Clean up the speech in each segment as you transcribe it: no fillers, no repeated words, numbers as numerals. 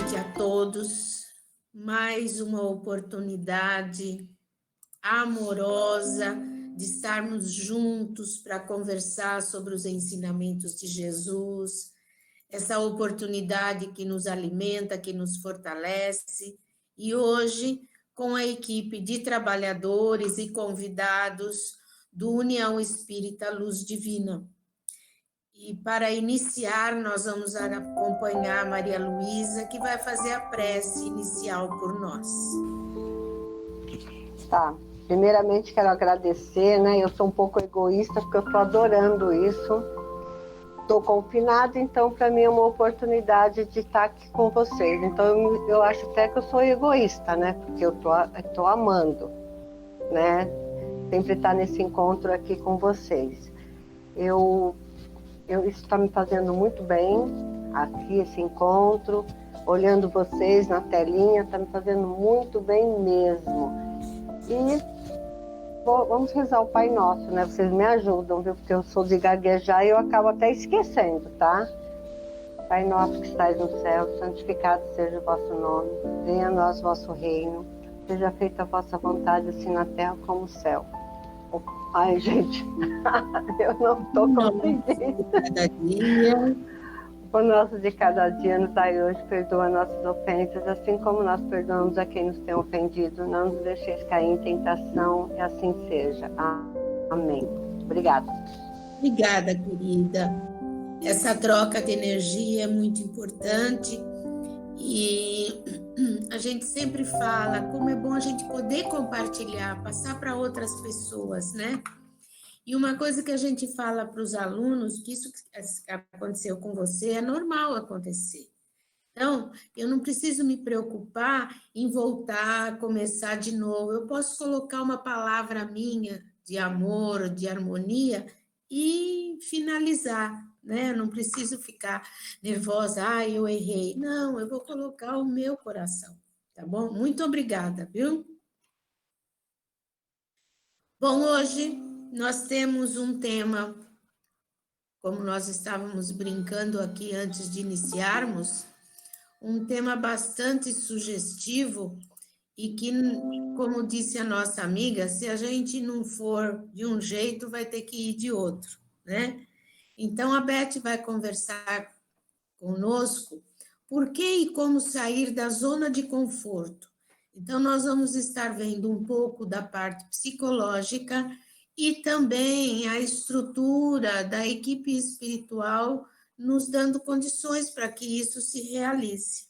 noite a todos. Mais uma oportunidade amorosa de estarmos juntos para conversar sobre os ensinamentos de Jesus. Essa oportunidade que nos alimenta, que nos fortalece. E hoje, com a equipe de trabalhadores e convidados do União Espírita Luz Divina. E para iniciar, nós vamos acompanhar a Maria Luísa, que vai fazer a prece inicial por nós. Tá. Primeiramente, quero agradecer, né? Eu sou um pouco egoísta, porque eu estou adorando isso. Estou confinada, então, para mim é uma oportunidade de estar aqui com vocês. Então, eu acho até que eu sou egoísta, né? Porque eu tô amando, né? Sempre estar nesse encontro aqui com vocês. Isso está me fazendo muito bem, aqui, esse encontro, olhando vocês na telinha, está me fazendo muito bem mesmo. E vamos rezar o Pai Nosso, né? Vocês me ajudam, viu? Porque eu sou de gaguejar e eu acabo até esquecendo, tá? Pai Nosso que estais no céu, santificado seja o vosso nome, venha a nós o vosso reino, seja feita a vossa vontade, assim na terra como no céu. Ai, gente, eu não estou conseguindo. Cada dia. O nosso de cada dia nos dai hoje, perdoa nossas ofensas, assim como nós perdoamos a quem nos tem ofendido. Não nos deixeis cair em tentação, e assim seja. Amém. Obrigada. Obrigada, querida. Essa troca de energia é muito importante e a gente sempre fala como é bom a gente poder compartilhar, passar para outras pessoas, né? E uma coisa que a gente fala para os alunos, que isso que aconteceu com você é normal acontecer. Então, eu não preciso me preocupar em voltar, começar de novo. Eu posso colocar uma palavra minha de amor, de harmonia e finalizar, né? Eu não preciso ficar nervosa, eu errei. Não, eu vou colocar o meu coração, tá bom? Muito obrigada, viu? Bom, hoje nós temos um tema, como nós estávamos brincando aqui antes de iniciarmos, um tema bastante sugestivo e que, como disse a nossa amiga, se a gente não for de um jeito, vai ter que ir de outro, né? Então, a Beth vai conversar conosco por que e como sair da zona de conforto. Então, nós vamos estar vendo um pouco da parte psicológica e também a estrutura da equipe espiritual nos dando condições para que isso se realize.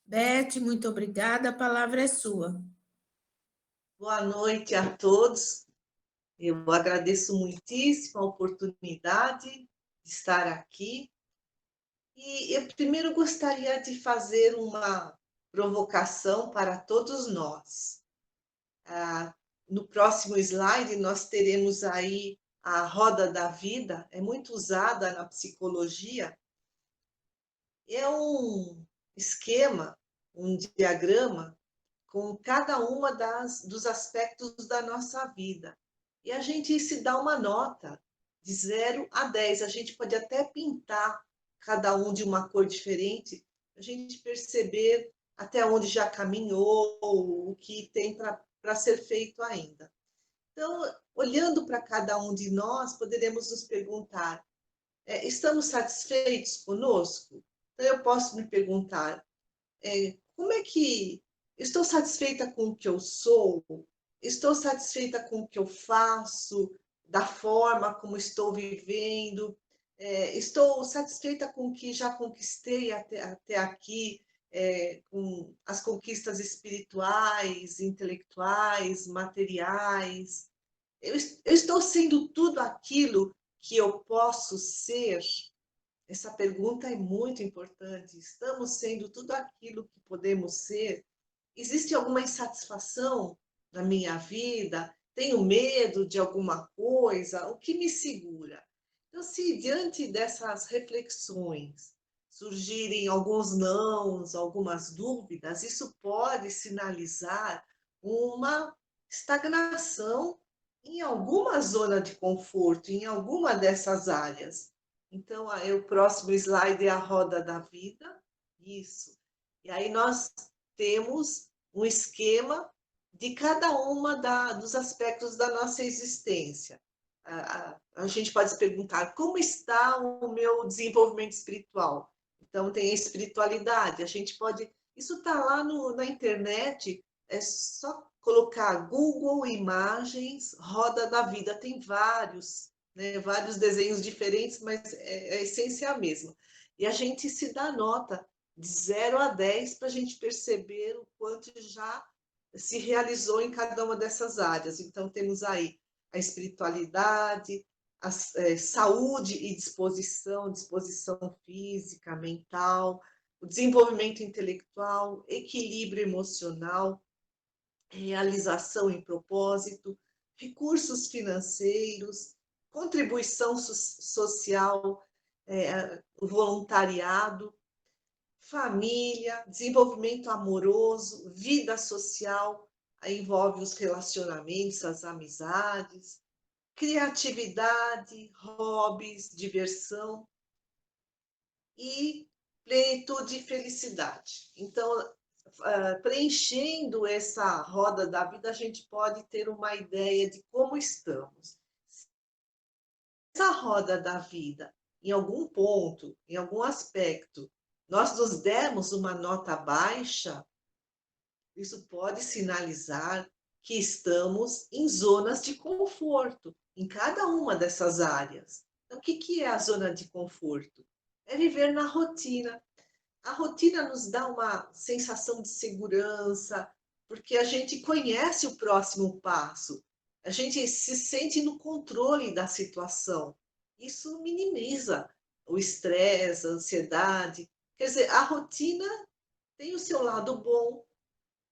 Beth, muito obrigada, a palavra é sua. Boa noite a todos. Eu agradeço muitíssimo a oportunidade de estar aqui. E eu primeiro gostaria de fazer uma provocação para todos nós. No próximo slide, nós teremos aí a roda da vida, é muito usada na psicologia. É um esquema, um diagrama com cada uma dos aspectos da nossa vida. E a gente se dá uma nota de 0 a 10. A gente pode até pintar cada um de uma cor diferente, a gente perceber até onde já caminhou, o que tem para ser feito ainda. Então, olhando para cada um de nós, poderemos nos perguntar, estamos satisfeitos conosco? Então, eu posso me perguntar, como é que estou satisfeita com o que eu sou? Estou satisfeita com o que eu faço? Da forma como estou vivendo? Estou satisfeita com o que já conquistei até aqui, com as conquistas espirituais, intelectuais, materiais? Eu estou sendo tudo aquilo que eu posso ser? Essa pergunta é muito importante. Estamos sendo tudo aquilo que podemos ser? Existe alguma insatisfação na minha vida? Tenho medo de alguma coisa? O que me segura? Então, se diante dessas reflexões surgirem alguns nãos, algumas dúvidas, isso pode sinalizar uma estagnação em alguma zona de conforto, em alguma dessas áreas. Então, o próximo slide é a roda da vida. Isso. E aí nós temos um esquema de cada uma dos aspectos da nossa existência. A gente pode se perguntar como está o meu desenvolvimento espiritual. Então, tem a espiritualidade, a gente pode. Isso está lá na internet, é só colocar Google Imagens, Roda da Vida, tem vários, né, vários desenhos diferentes, mas a essência é a mesma. E a gente se dá nota de 0 a 10 para a gente perceber o quanto já se realizou em cada uma dessas áreas. Então, temos aí a espiritualidade, a saúde e disposição física, mental, o desenvolvimento intelectual, equilíbrio emocional, realização em propósito, recursos financeiros, contribuição social, o voluntariado, família, desenvolvimento amoroso, vida social, aí envolve os relacionamentos, as amizades, criatividade, hobbies, diversão e plenitude e felicidade. Então, preenchendo essa roda da vida, a gente pode ter uma ideia de como estamos. Essa roda da vida, em algum ponto, em algum aspecto, nós nos demos uma nota baixa, isso pode sinalizar que estamos em zonas de conforto, em cada uma dessas áreas. Então, o que é a zona de conforto? É viver na rotina. A rotina nos dá uma sensação de segurança, porque a gente conhece o próximo passo, a gente se sente no controle da situação. Isso minimiza o estresse, a ansiedade. Quer dizer, a rotina tem o seu lado bom,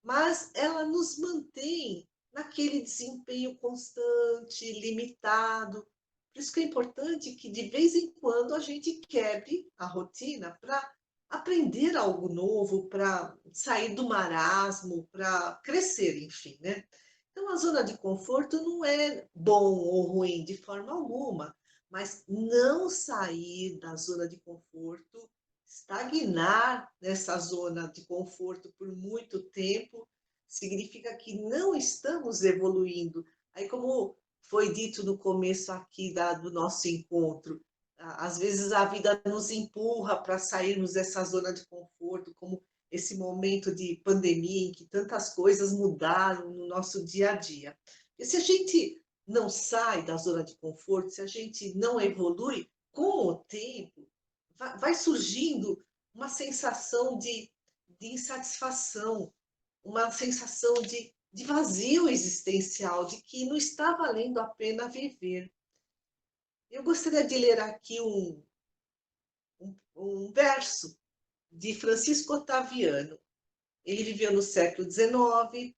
mas ela nos mantém naquele desempenho constante, limitado. Por isso que é importante que, de vez em quando, a gente quebre a rotina para aprender algo novo, para sair do marasmo, para crescer, enfim, né? Então, a zona de conforto não é bom ou ruim de forma alguma, mas não sair da zona de conforto, estagnar nessa zona de conforto por muito tempo, significa que não estamos evoluindo. Aí, como foi dito no começo aqui do nosso encontro, às vezes a vida nos empurra para sairmos dessa zona de conforto, como esse momento de pandemia em que tantas coisas mudaram no nosso dia a dia. E se a gente não sai da zona de conforto, se a gente não evolui, com o tempo, vai surgindo uma sensação de insatisfação, uma sensação de vazio existencial, de que não está valendo a pena viver. Eu gostaria de ler aqui um verso de Francisco Otaviano. Ele viveu no século XIX,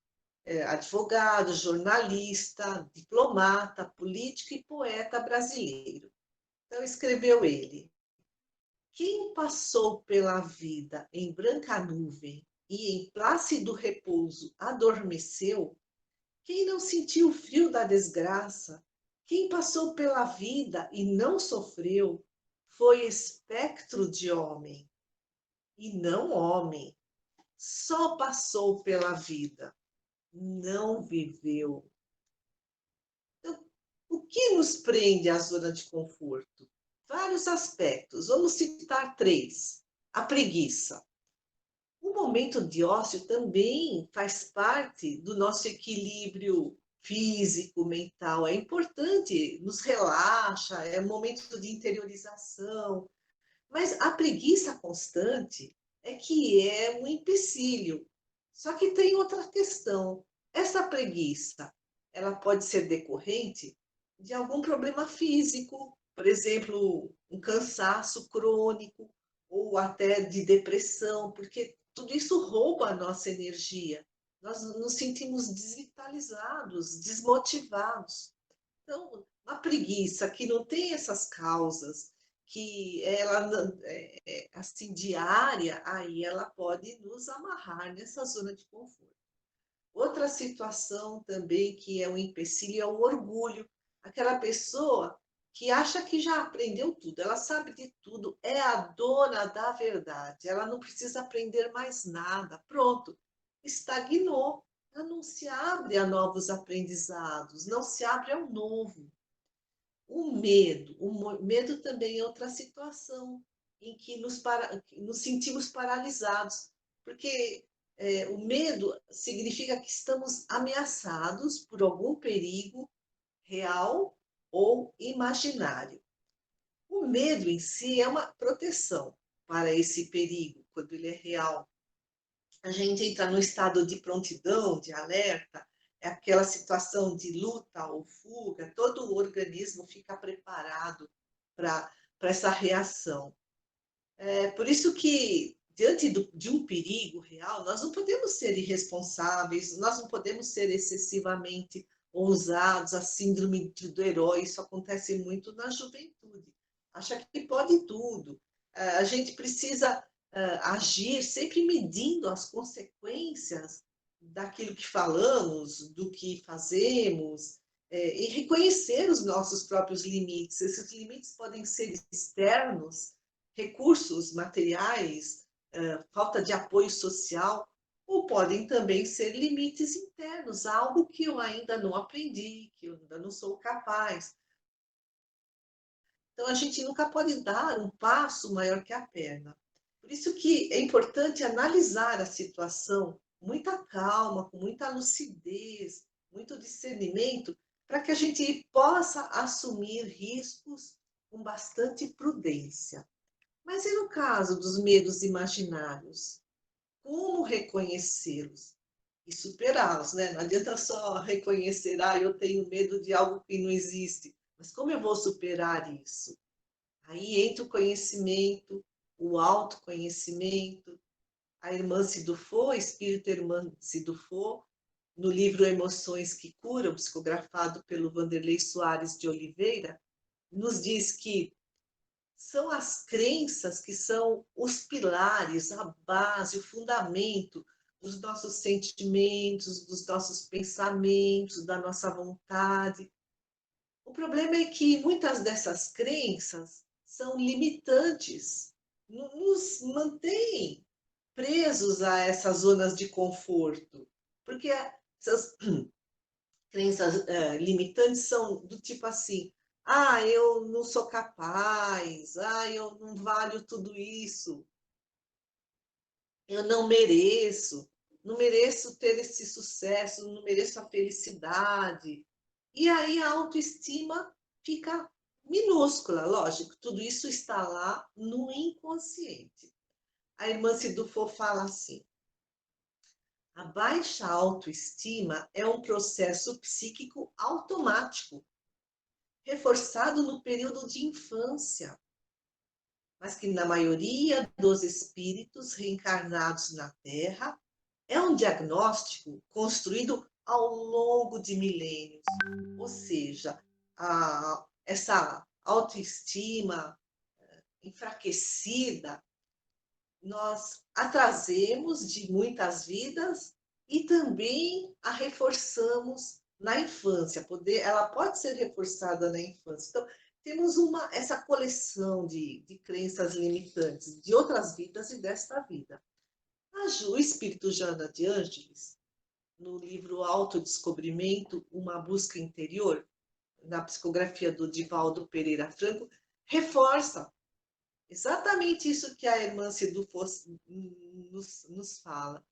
advogado, jornalista, diplomata, político e poeta brasileiro. Então, escreveu ele: quem passou pela vida em branca nuvem e em plácido repouso adormeceu, quem não sentiu o frio da desgraça, quem passou pela vida e não sofreu, foi espectro de homem, e não homem. Só passou pela vida, não viveu. Então, o que nos prende à zona de conforto? Vários aspectos. Vamos citar três. A preguiça. O momento de ócio também faz parte do nosso equilíbrio físico, mental. É importante, nos relaxa, é um momento de interiorização. Mas a preguiça constante é que é um empecilho. Só que tem outra questão. Essa preguiça, ela pode ser decorrente de algum problema físico, por exemplo, um cansaço crônico, ou até de depressão, porque tudo isso rouba a nossa energia. Nós nos sentimos desvitalizados, desmotivados. Então, uma preguiça que não tem essas causas, que ela é assim diária, aí ela pode nos amarrar nessa zona de conforto. Outra situação também que é um empecilho é o orgulho. Aquela pessoa que acha que já aprendeu tudo, ela sabe de tudo, é a dona da verdade, ela não precisa aprender mais nada, pronto, estagnou, ela não se abre a novos aprendizados, não se abre ao novo. O medo também é outra situação em que nos sentimos paralisados, porque o medo significa que estamos ameaçados por algum perigo real ou imaginário. O medo em si é uma proteção para esse perigo, quando ele é real. A gente entra no estado de prontidão, de alerta, é aquela situação de luta ou fuga, todo o organismo fica preparado para essa reação. É por isso que, diante de um perigo real, nós não podemos ser irresponsáveis, nós não podemos ser excessivamente ousados, a síndrome do herói, isso acontece muito na juventude. Acha que pode tudo. A gente precisa agir sempre medindo as consequências daquilo que falamos, do que fazemos, e reconhecer os nossos próprios limites. Esses limites podem ser externos, recursos materiais, falta de apoio social, ou podem também ser limites internos, algo que eu ainda não aprendi, que eu ainda não sou capaz. Então, a gente nunca pode dar um passo maior que a perna. Por isso que é importante analisar a situação com muita calma, com muita lucidez, muito discernimento, para que a gente possa assumir riscos com bastante prudência. Mas e no caso dos medos imaginários? Como reconhecê-los e superá-los, né? Não adianta só reconhecer, eu tenho medo de algo que não existe. Mas como eu vou superar isso? Aí entra o conhecimento, o autoconhecimento. A irmã Cidufo, espírito irmã Cidufo, no livro Emoções que Curam, psicografado pelo Vanderlei Soares de Oliveira, nos diz que são as crenças que são os pilares, a base, o fundamento dos nossos sentimentos, dos nossos pensamentos, da nossa vontade. O problema é que muitas dessas crenças são limitantes, nos mantêm presos a essas zonas de conforto, porque essas crenças limitantes são do tipo assim: eu não sou capaz, eu não valho tudo isso, eu não mereço ter esse sucesso, não mereço a felicidade. E aí a autoestima fica minúscula, lógico, tudo isso está lá no inconsciente. A irmã Cidufo fala assim: a baixa autoestima é um processo psíquico automático, reforçado no período de infância, mas que na maioria dos espíritos reencarnados na Terra é um diagnóstico construído ao longo de milênios. Ou seja, essa autoestima enfraquecida, nós a trazemos de muitas vidas e também a reforçamos na infância. Ela pode ser reforçada na infância. Então, temos essa coleção de crenças limitantes de outras vidas e desta vida. O espírito Joana de Ângeles, no livro Autodescobrimento, Uma Busca Interior, na psicografia do Divaldo Pereira Franco, reforça exatamente isso que a irmã Cidu nos fala,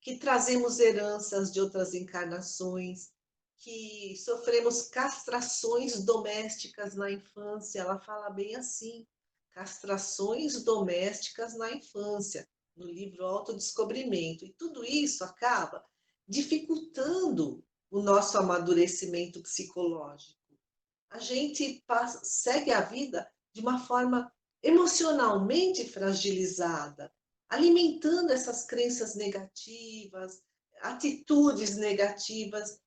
que trazemos heranças de outras encarnações, que sofremos castrações domésticas na infância. Ela fala bem assim, castrações domésticas na infância, no livro Autodescobrimento. E tudo isso acaba dificultando o nosso amadurecimento psicológico. A gente segue a vida de uma forma emocionalmente fragilizada, alimentando essas crenças negativas, atitudes negativas,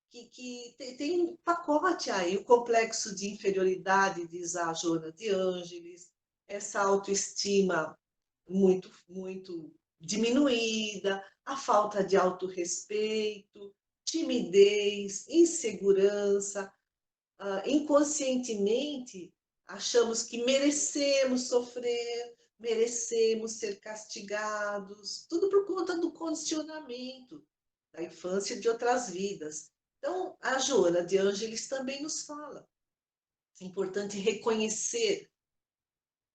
que tem um pacote aí, o complexo de inferioridade, diz a Joana de Ângeles, essa autoestima muito, muito diminuída, a falta de autorrespeito, timidez, insegurança, inconscientemente, achamos que merecemos sofrer, merecemos ser castigados, tudo por conta do condicionamento da infância e de outras vidas. Então, a Joana de Ângeles também nos fala. É importante reconhecer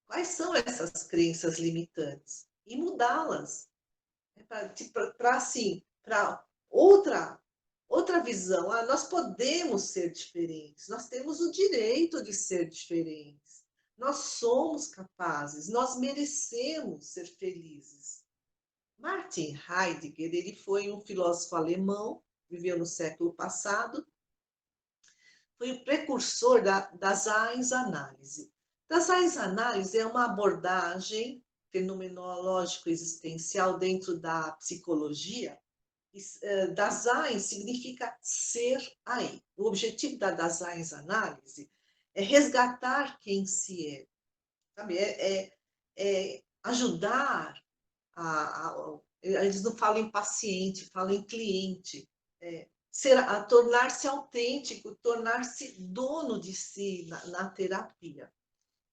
quais são essas crenças limitantes e mudá-las. Para assim, para outra visão. Nós podemos ser diferentes, nós temos o direito de ser diferentes. Nós somos capazes, nós merecemos ser felizes. Martin Heidegger, ele foi um filósofo alemão, viveu no século passado, foi o precursor da Science-Análise. A Science-Análise é uma abordagem fenomenológico-existencial dentro da psicologia. Dasein significa ser aí. O objetivo da Dasein-Análise é resgatar quem se é, sabe? É ajudar eles não falam em paciente, falam em cliente, a tornar-se autêntico, tornar-se dono de si na terapia.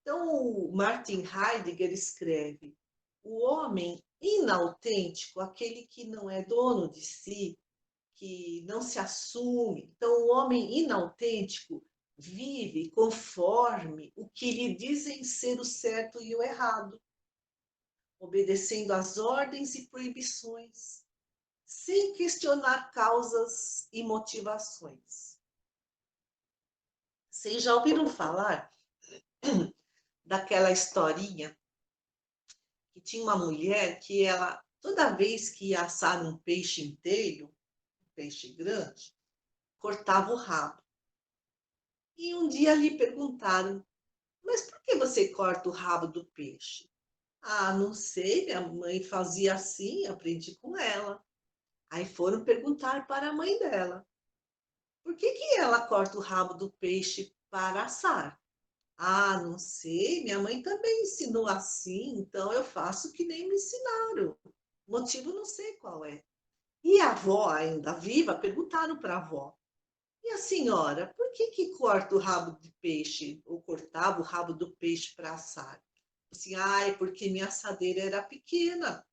Então, o Martin Heidegger escreve: o homem inautêntico, aquele que não é dono de si, que não se assume. Então, o homem inautêntico vive conforme o que lhe dizem ser o certo e o errado, obedecendo às ordens e proibições, sem questionar causas e motivações. Vocês já ouviram falar daquela historinha que tinha uma mulher que ela, toda vez que ia assar um peixe inteiro, um peixe grande, cortava o rabo. E um dia lhe perguntaram: mas por que você corta o rabo do peixe? Ah, não sei, minha mãe fazia assim, aprendi com ela. Aí foram perguntar para a mãe dela: por que ela corta o rabo do peixe para assar? Ah, não sei, minha mãe também ensinou assim, então eu faço que nem me ensinaram. O motivo não sei qual é. E a avó, ainda viva, perguntaram para a avó: e a senhora, por que corta o rabo de peixe, ou cortava o rabo do peixe para assar? Assim, é porque minha assadeira era pequena.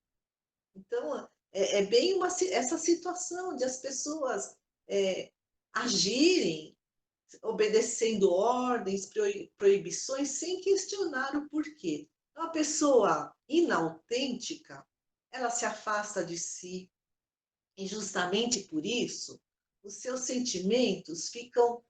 Então, é bem essa situação de as pessoas agirem obedecendo ordens, proibições, sem questionar o porquê. Então, a pessoa inautêntica, ela se afasta de si, e justamente por isso, os seus sentimentos ficam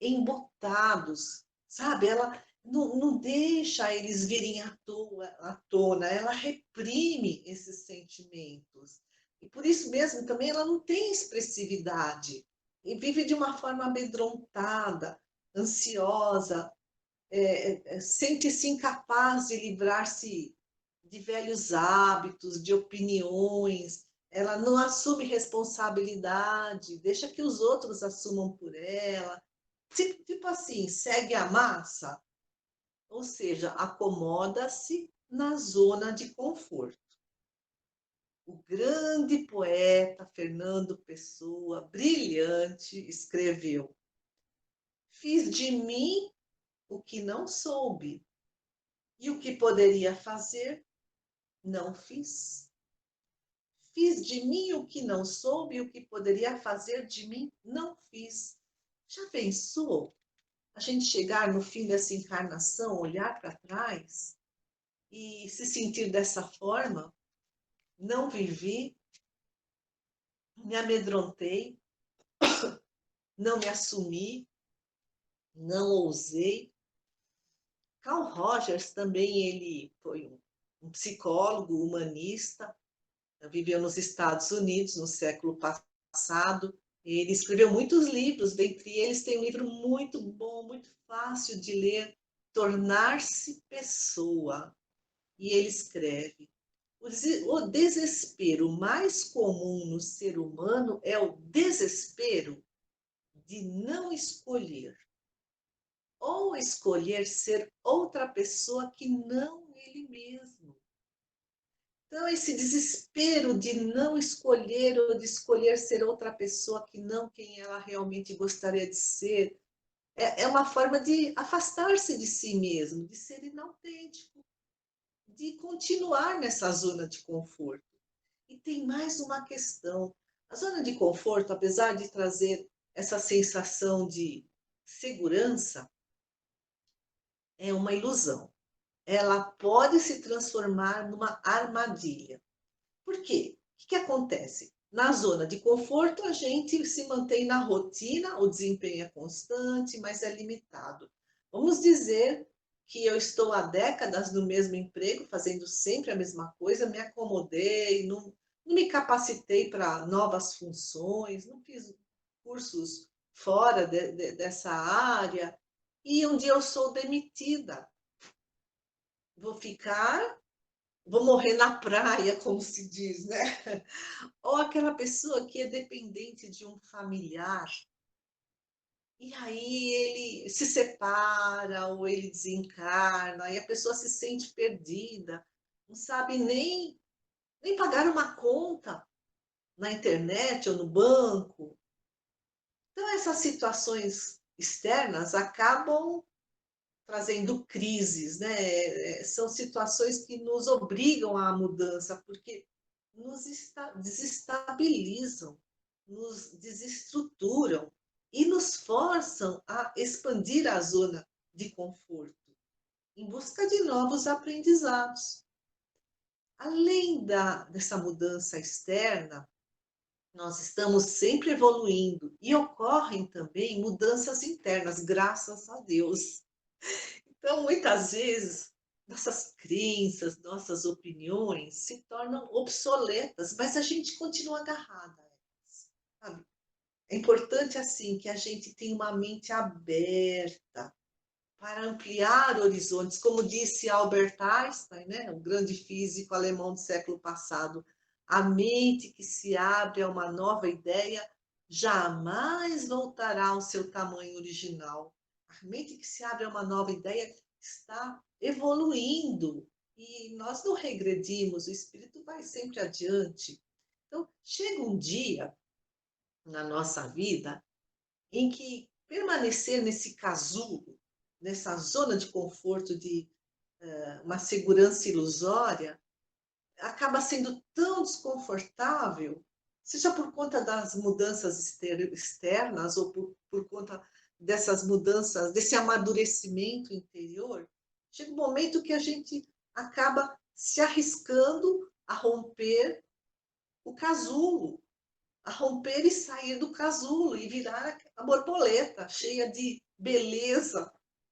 embotados, sabe? Ela não deixa eles virem à tona, ela reprime esses sentimentos. E por isso mesmo também ela não tem expressividade e vive de uma forma amedrontada, ansiosa, sente-se incapaz de livrar-se de velhos hábitos, de opiniões, ela não assume responsabilidade, deixa que os outros assumam por ela. Tipo assim, segue a massa, ou seja, acomoda-se na zona de conforto. O grande poeta Fernando Pessoa, brilhante, escreveu: fiz de mim o que não soube, e o que poderia fazer, não fiz. Fiz de mim o que não soube, e o que poderia fazer de mim, não fiz. Já pensou a gente chegar no fim dessa encarnação, olhar para trás e se sentir dessa forma? Não vivi, me amedrontei, não me assumi, não ousei. Carl Rogers também, ele foi um psicólogo humanista, viveu nos Estados Unidos no século passado. Ele escreveu muitos livros, dentre eles tem um livro muito bom, muito fácil de ler, Tornar-se Pessoa. E ele escreve: o desespero mais comum no ser humano é o desespero de não escolher, ou escolher ser outra pessoa que não ele mesmo. Então, esse desespero de não escolher ou de escolher ser outra pessoa que não quem ela realmente gostaria de ser, é uma forma de afastar-se de si mesmo, de ser inautêntico, de continuar nessa zona de conforto. E tem mais uma questão. A zona de conforto, apesar de trazer essa sensação de segurança, é uma ilusão. Ela pode se transformar numa armadilha. Por quê? O que acontece? Na zona de conforto, a gente se mantém na rotina, o desempenho é constante, mas é limitado. Vamos dizer que eu estou há décadas no mesmo emprego, fazendo sempre a mesma coisa, me acomodei, não me capacitei para novas funções, não fiz cursos fora dessa área, e um dia eu sou demitida. Vou ficar, vou morrer na praia, como se diz, né? Ou aquela pessoa que é dependente de um familiar, e aí ele se separa ou ele desencarna, e a pessoa se sente perdida, não sabe nem pagar uma conta na internet ou no banco. Então, essas situações externas acabam trazendo crises, né? São situações que nos obrigam à mudança, porque nos desestabilizam, nos desestruturam e nos forçam a expandir a zona de conforto, em busca de novos aprendizados. Além dessa mudança externa, nós estamos sempre evoluindo e ocorrem também mudanças internas, graças a Deus. Então, muitas vezes, nossas crenças, nossas opiniões se tornam obsoletas, mas a gente continua agarrada a elas, sabe? É importante, assim, que a gente tenha uma mente aberta para ampliar horizontes, como disse Albert Einstein, né? O grande físico alemão do século passado. A mente que se abre a uma nova ideia jamais voltará ao seu tamanho original. A mente que se abre a uma nova ideia está evoluindo e nós não regredimos, o espírito vai sempre adiante. Então, chega um dia na nossa vida em que permanecer nesse casulo, nessa zona de conforto de uma segurança ilusória, acaba sendo tão desconfortável, seja por conta das mudanças externas ou por conta dessas mudanças, desse amadurecimento interior, chega um momento que a gente acaba se arriscando a romper o casulo, a romper e sair do casulo e virar a borboleta, cheia de beleza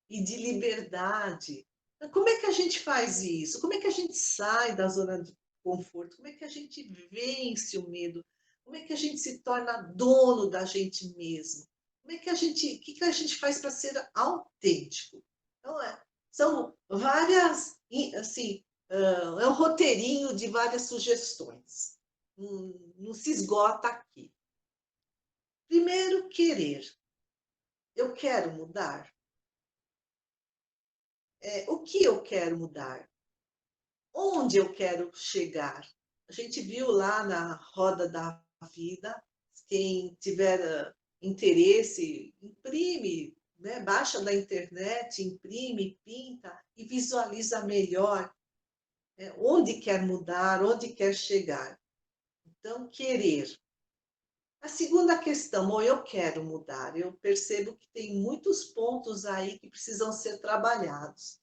e de liberdade. Como é que a gente faz isso? Como é que a gente sai da zona de conforto? Como é que a gente vence o medo? Como é que a gente se torna dono da gente mesmo? Como é que o que a gente faz para ser autêntico? Então, são várias, assim, é um roteirinho de várias sugestões. Não se esgota aqui. Primeiro, querer. Eu quero mudar. O que eu quero mudar? Onde eu quero chegar? A gente viu lá na roda da vida, quem tiver interesse, imprime, né? Baixa da internet, imprime, pinta e visualiza melhor, né? Onde quer mudar, onde quer chegar. Então, querer. A segunda questão, ou eu quero mudar, eu percebo que tem muitos pontos aí que precisam ser trabalhados.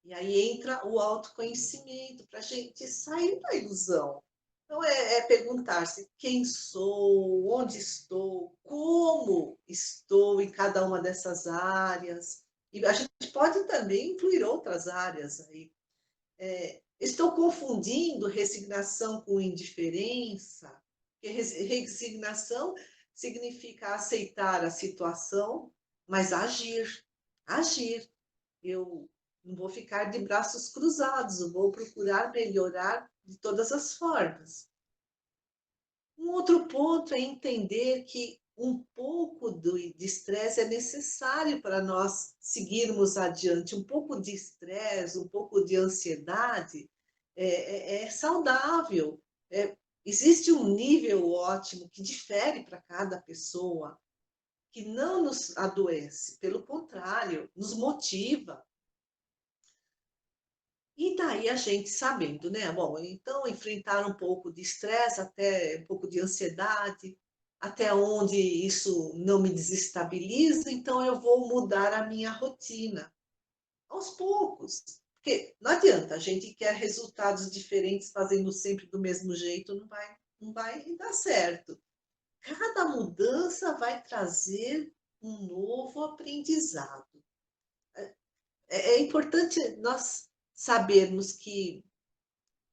E aí entra o autoconhecimento para a gente sair da ilusão. Então, é perguntar-se quem sou, onde estou, como estou em cada uma dessas áreas. E a gente pode também incluir outras áreas aí. Estou confundindo resignação com indiferença? Porque resignação significa aceitar a situação, mas agir. Agir. Eu não vou ficar de braços cruzados, eu vou procurar melhorar de todas as formas. Um outro ponto é entender que um pouco de estresse é necessário para nós seguirmos adiante. Um pouco de estresse, um pouco de ansiedade é saudável. Existe um nível ótimo que difere para cada pessoa, que não nos adoece, pelo contrário, nos motiva. E daí a gente sabendo, né? Bom, então enfrentar um pouco de estresse, até um pouco de ansiedade, até onde isso não me desestabiliza, então eu vou mudar a minha rotina, aos poucos. Porque não adianta, a gente quer resultados diferentes fazendo sempre do mesmo jeito, não vai dar certo. Cada mudança vai trazer um novo aprendizado. É importante nós sabermos que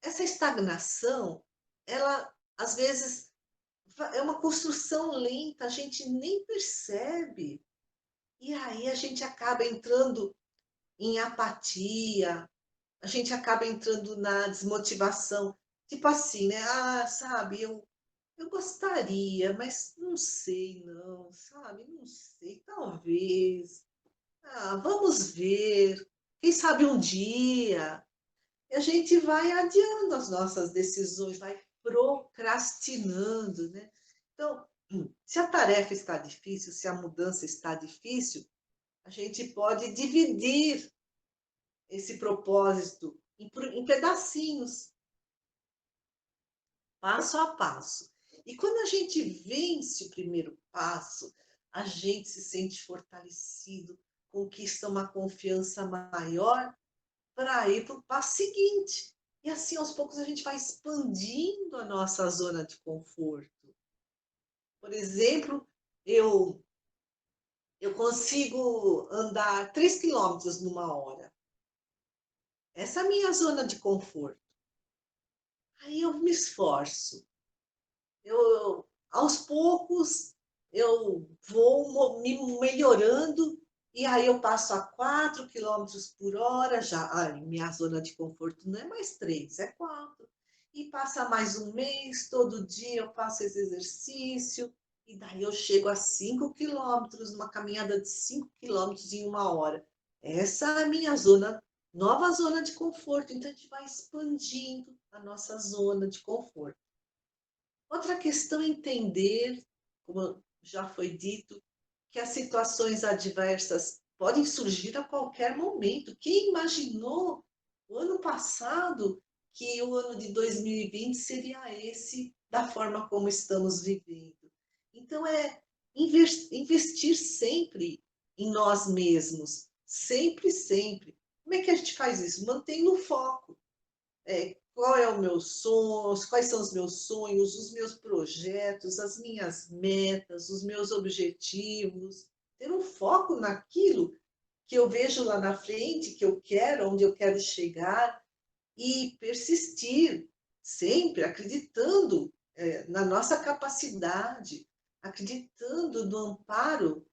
essa estagnação, ela às vezes é uma construção lenta, a gente nem percebe. E aí a gente acaba entrando em apatia, a gente acaba entrando na desmotivação. Tipo assim, né? Ah, sabe, eu gostaria, mas não sei, não, sabe? Não sei, talvez. Ah, vamos ver. Quem sabe um dia. E a gente vai adiando as nossas decisões, vai procrastinando, né? Então, se a tarefa está difícil, se a mudança está difícil, a gente pode dividir esse propósito em pedacinhos, passo a passo. E quando a gente vence o primeiro passo, a gente se sente fortalecido, conquista uma confiança maior para ir para o passo seguinte. E assim, aos poucos, a gente vai expandindo a nossa zona de conforto. Por exemplo, eu consigo andar 3 quilômetros numa hora. Essa é a minha zona de conforto. Aí eu me esforço. Aos poucos, eu vou me melhorando e aí eu passo a 4 quilômetros por hora, já minha zona de conforto não é mais 3, é 4. E passa mais um mês, todo dia eu faço esse exercício, e daí eu chego a 5 quilômetros, numa caminhada de 5 quilômetros em uma hora. Essa é a minha zona, nova zona de conforto. Então a gente vai expandindo a nossa zona de conforto. Outra questão é entender, como já foi dito, que as situações adversas podem surgir a qualquer momento. Quem imaginou o ano passado que o ano de 2020 seria esse da forma como estamos vivendo? Então, é investir sempre em nós mesmos. Sempre, sempre. Como é que a gente faz isso? Mantendo o foco. Qual é o meu sonho, quais são os meus sonhos, os meus projetos, as minhas metas, os meus objetivos, ter um foco naquilo que eu vejo lá na frente, que eu quero, onde eu quero chegar e persistir sempre acreditando na nossa capacidade, acreditando no amparo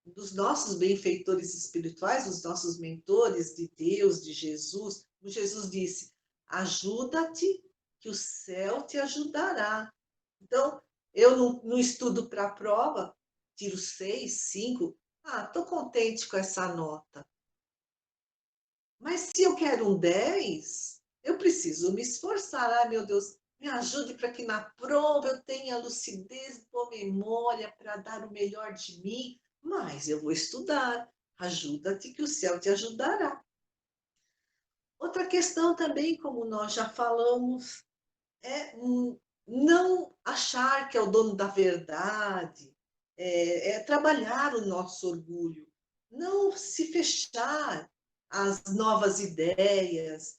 dos nossos benfeitores espirituais, dos nossos mentores de Deus, de Jesus. Como Jesus disse, ajuda-te que o céu te ajudará. Então, eu não estudo para a prova, tiro 6, 5. Estou contente com essa nota. Mas se eu quero um 10, eu preciso me esforçar. Ai, meu Deus, me ajude para que na prova eu tenha lucidez, boa memória para dar o melhor de mim. Mas eu vou estudar. Ajuda-te que o céu te ajudará. Outra questão também, como nós já falamos, é não achar que é o dono da verdade, trabalhar o nosso orgulho, não se fechar às novas ideias,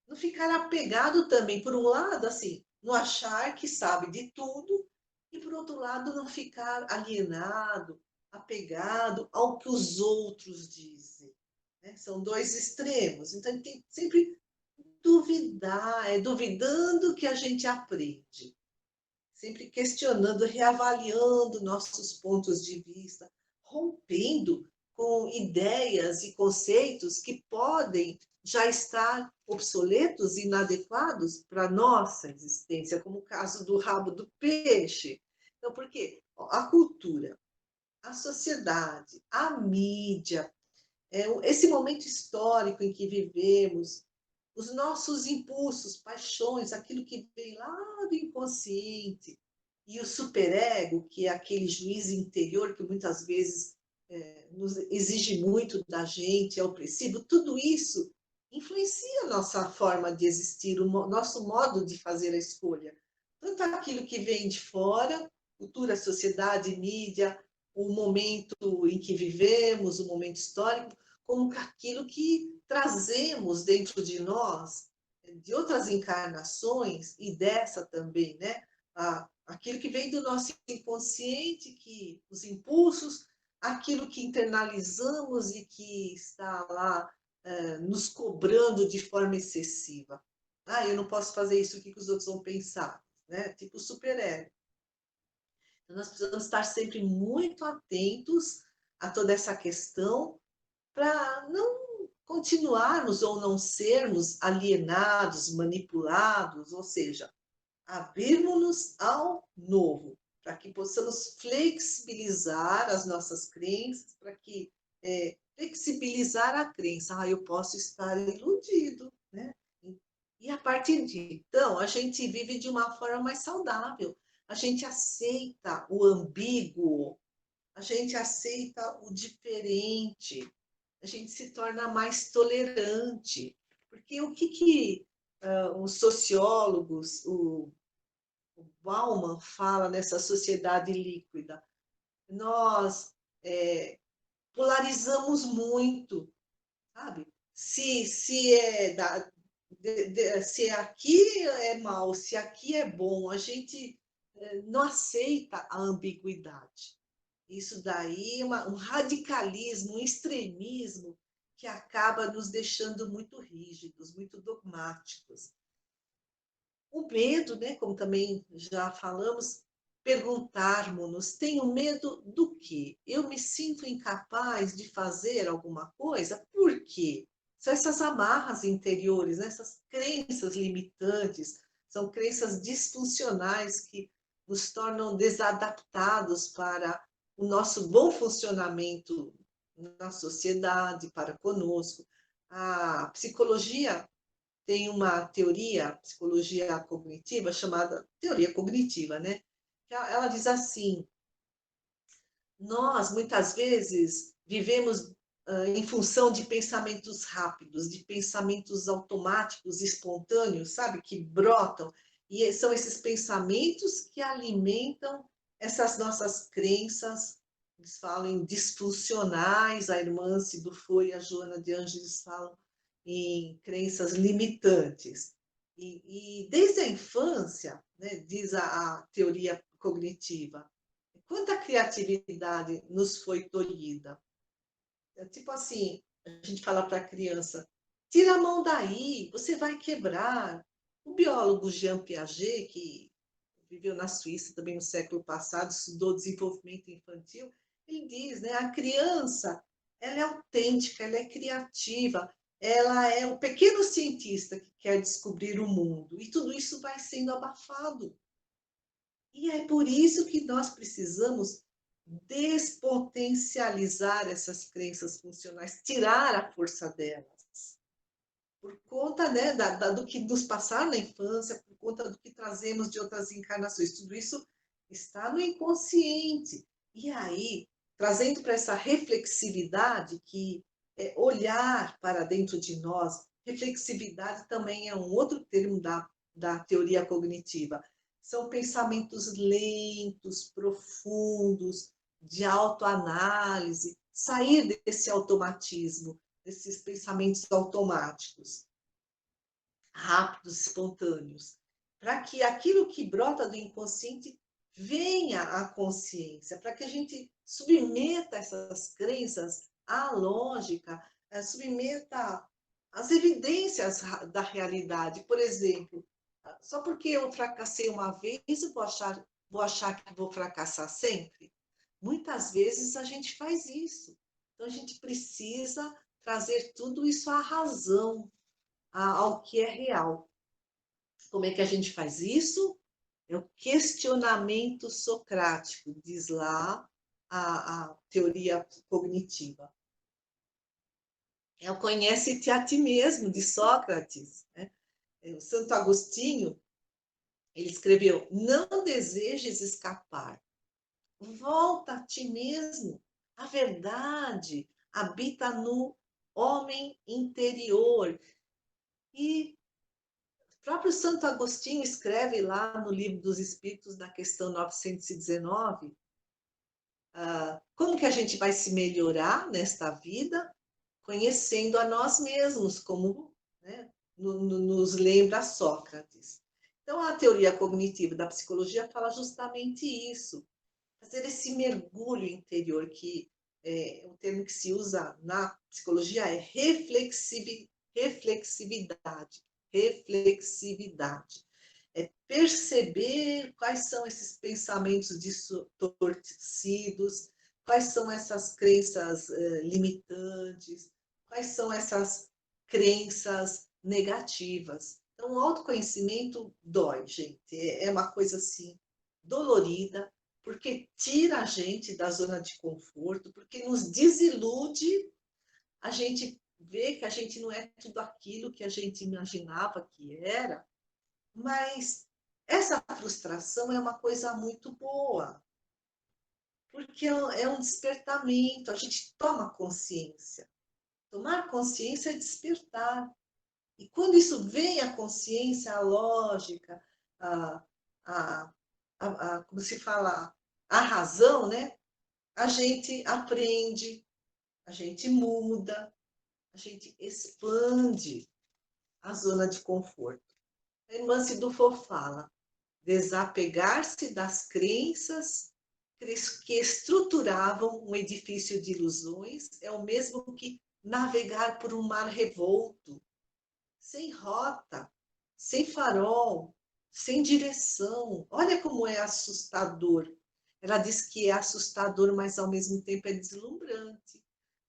não ficar apegado também, por um lado, assim, não achar que sabe de tudo, e por outro lado, não ficar alienado, apegado ao que os outros dizem. Né? São dois extremos. Então, a gente tem que sempre duvidar, é duvidando que a gente aprende. Sempre questionando, reavaliando nossos pontos de vista, rompendo com ideias e conceitos que podem já estar obsoletos e inadequados para a nossa existência, como o caso do rabo do peixe. Então, por quê? A cultura, a sociedade, a mídia, esse momento histórico em que vivemos, os nossos impulsos, paixões, aquilo que vem lá do inconsciente e o superego, que é aquele juiz interior que muitas vezes nos exige muito da gente, é opressivo, tudo isso influencia a nossa forma de existir, o nosso modo de fazer a escolha. Tanto aquilo que vem de fora, cultura, sociedade, mídia, o momento em que vivemos, o momento histórico, como aquilo que trazemos dentro de nós, de outras encarnações e dessa também, né? Aquilo que vem do nosso inconsciente, que os impulsos, aquilo que internalizamos e que está lá nos cobrando de forma excessiva. Eu não posso fazer isso, o que os outros vão pensar? Né? Tipo superego. Então, nós precisamos estar sempre muito atentos a toda essa questão para não continuarmos ou não sermos alienados, manipulados, ou seja, abrirmos-nos ao novo, para que possamos flexibilizar as nossas crenças, para que flexibilizar a crença, eu posso estar iludido, né? E a partir de então, a gente vive de uma forma mais saudável, a gente aceita o ambíguo, a gente aceita o diferente, a gente se torna mais tolerante, porque o que os sociólogos, o Bauman fala nessa sociedade líquida. Nós polarizamos muito, sabe? Se aqui é mal, se aqui é bom, a gente não aceita a ambiguidade. Isso daí é um radicalismo, um extremismo que acaba nos deixando muito rígidos, muito dogmáticos. O medo, né, como também já falamos, perguntarmos-nos, tenho medo do quê? Eu me sinto incapaz de fazer alguma coisa? Por quê? São essas amarras interiores, né? Essas crenças limitantes, são crenças disfuncionais que nos tornam desadaptados para o nosso bom funcionamento na sociedade, para conosco. A psicologia tem uma teoria, psicologia cognitiva, chamada teoria cognitiva, né? Ela diz assim: nós, muitas vezes, vivemos em função de pensamentos rápidos, de pensamentos automáticos, espontâneos, sabe? Que brotam. E são esses pensamentos que alimentam essas nossas crenças, eles falam em disfuncionais, a irmã Cido e a Joana de Ângeles falam em crenças limitantes. E desde a infância, né, diz a teoria cognitiva, quanta criatividade nos foi tolhida. É tipo assim, a gente fala para a criança, tira a mão daí, você vai quebrar. O biólogo Jean Piaget, que viveu na Suíça também no século passado, estudou desenvolvimento infantil, ele diz, né, a criança, ela é autêntica, ela é criativa, ela é o pequeno cientista que quer descobrir o mundo, e tudo isso vai sendo abafado. E é por isso que nós precisamos despotencializar essas crenças funcionais, tirar a força delas. Por conta, né, do que nos passaram na infância, por conta do que trazemos de outras encarnações. Tudo isso está no inconsciente. E aí, trazendo para essa reflexividade, que é olhar para dentro de nós, reflexividade também é um outro termo da teoria cognitiva. São pensamentos lentos, profundos, de autoanálise, sair desse automatismo, desses pensamentos automáticos, rápidos, espontâneos, para que aquilo que brota do inconsciente venha à consciência, para que a gente submeta essas crenças à lógica, submeta às evidências da realidade. Por exemplo, só porque eu fracassei uma vez, eu vou achar que vou fracassar sempre? Muitas vezes a gente faz isso. Então, a gente precisa trazer tudo isso à razão, ao que é real. Como é que a gente faz isso? É o questionamento socrático, diz lá a teoria cognitiva. É o conhece-te a ti mesmo, de Sócrates. Né? O Santo Agostinho, Ele escreveu: não desejes escapar, volta a ti mesmo. A verdade habita no homem interior. E o próprio Santo Agostinho escreve lá no Livro dos Espíritos, na questão 919, como que a gente vai se melhorar nesta vida? Conhecendo a nós mesmos, como, né, nos lembra Sócrates. Então, a teoria cognitiva da psicologia fala justamente isso, fazer esse mergulho interior, que é um termo que se usa na psicologia, é reflexividade. Reflexividade. É perceber quais são esses pensamentos distorcidos, quais são essas crenças limitantes, quais são essas crenças negativas. Então, o autoconhecimento dói, gente. É uma coisa assim dolorida, porque tira a gente da zona de conforto, porque nos desilude, a gente vê que a gente não é tudo aquilo que a gente imaginava que era, mas essa frustração é uma coisa muito boa, porque é um despertamento, a gente toma consciência. Tomar consciência é despertar. E quando isso vem à consciência, a lógica, a, a, como se fala, a razão, né? A gente aprende, a gente muda, a gente expande a zona de conforto. A irmã Sidufo fala: desapegar-se das crenças que estruturavam um edifício de ilusões é o mesmo que navegar por um mar revolto, sem rota, sem farol, sem direção. Olha como é assustador. Ela diz que é assustador, mas ao mesmo tempo é deslumbrante.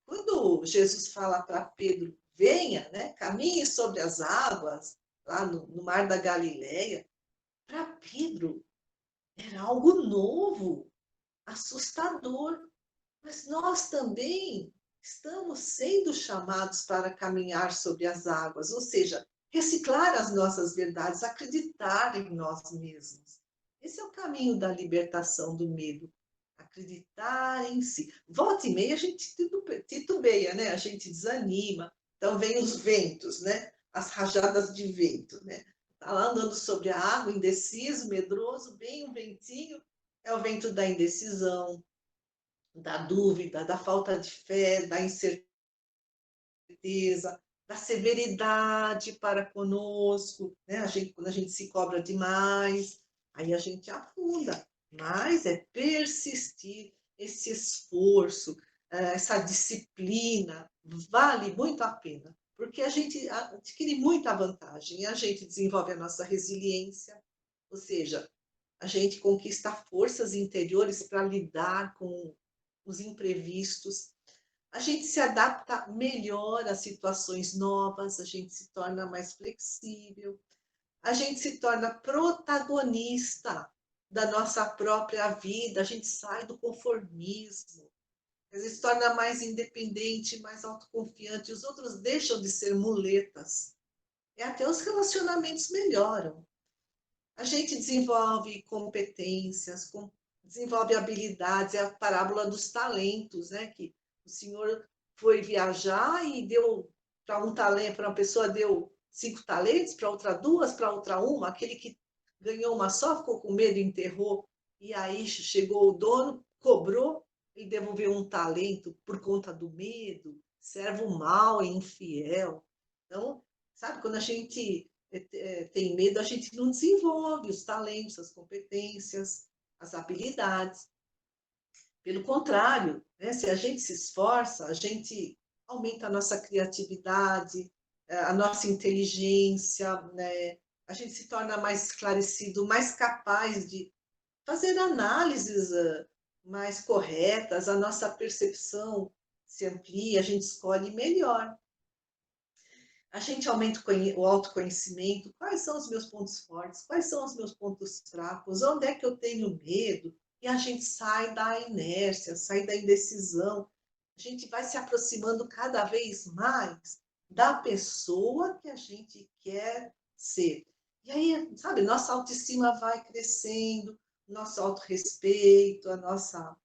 Quando Jesus fala para Pedro: venha, né, caminhe sobre as águas, lá no mar da Galileia, para Pedro era algo novo, assustador. Mas nós também estamos sendo chamados para caminhar sobre as águas, ou seja, reciclar as nossas verdades, acreditar em nós mesmos. Esse é o caminho da libertação do medo. Acreditar em si. Volta e meia a gente titubeia, né? A gente desanima. Então vem os ventos, né? As rajadas de vento, né? Tá lá andando sobre a água, indeciso, medroso, bem um ventinho. É o vento da indecisão, da dúvida, da falta de fé, da incerteza, da severidade para conosco, né? Quando a gente se cobra demais, aí a gente afunda. Mas é persistir, esse esforço, essa disciplina, vale muito a pena, porque a gente adquire muita vantagem, a gente desenvolve a nossa resiliência, ou seja, a gente conquista forças interiores para lidar com os imprevistos, a gente se adapta melhor a situações novas, a gente se torna mais flexível, a gente se torna protagonista da nossa própria vida, a gente sai do conformismo, a gente se torna mais independente, mais autoconfiante, os outros deixam de ser muletas, e até os relacionamentos melhoram. A gente desenvolve competências, desenvolve habilidades, é a parábola dos talentos, né? Que o senhor foi viajar e deu para um talento, para uma pessoa deu 5 talentos, para outra 2, para outra 1. Aquele que ganhou uma só ficou com medo, enterrou, e aí chegou o dono, cobrou e devolveu um talento por conta do medo, servo mau e infiel. Então, sabe, quando a gente tem medo, a gente não desenvolve os talentos, as competências, as habilidades. Pelo contrário, né, se a gente se esforça, a gente aumenta a nossa criatividade, a nossa inteligência, né? A gente se torna mais esclarecido, mais capaz de fazer análises mais corretas, a nossa percepção se amplia, a gente escolhe melhor. A gente aumenta o autoconhecimento, quais são os meus pontos fortes, quais são os meus pontos fracos, onde é que eu tenho medo, e a gente sai da inércia, sai da indecisão, a gente vai se aproximando cada vez mais da pessoa que a gente quer ser. E aí, sabe, nossa autoestima vai crescendo, nosso autorrespeito, a nossa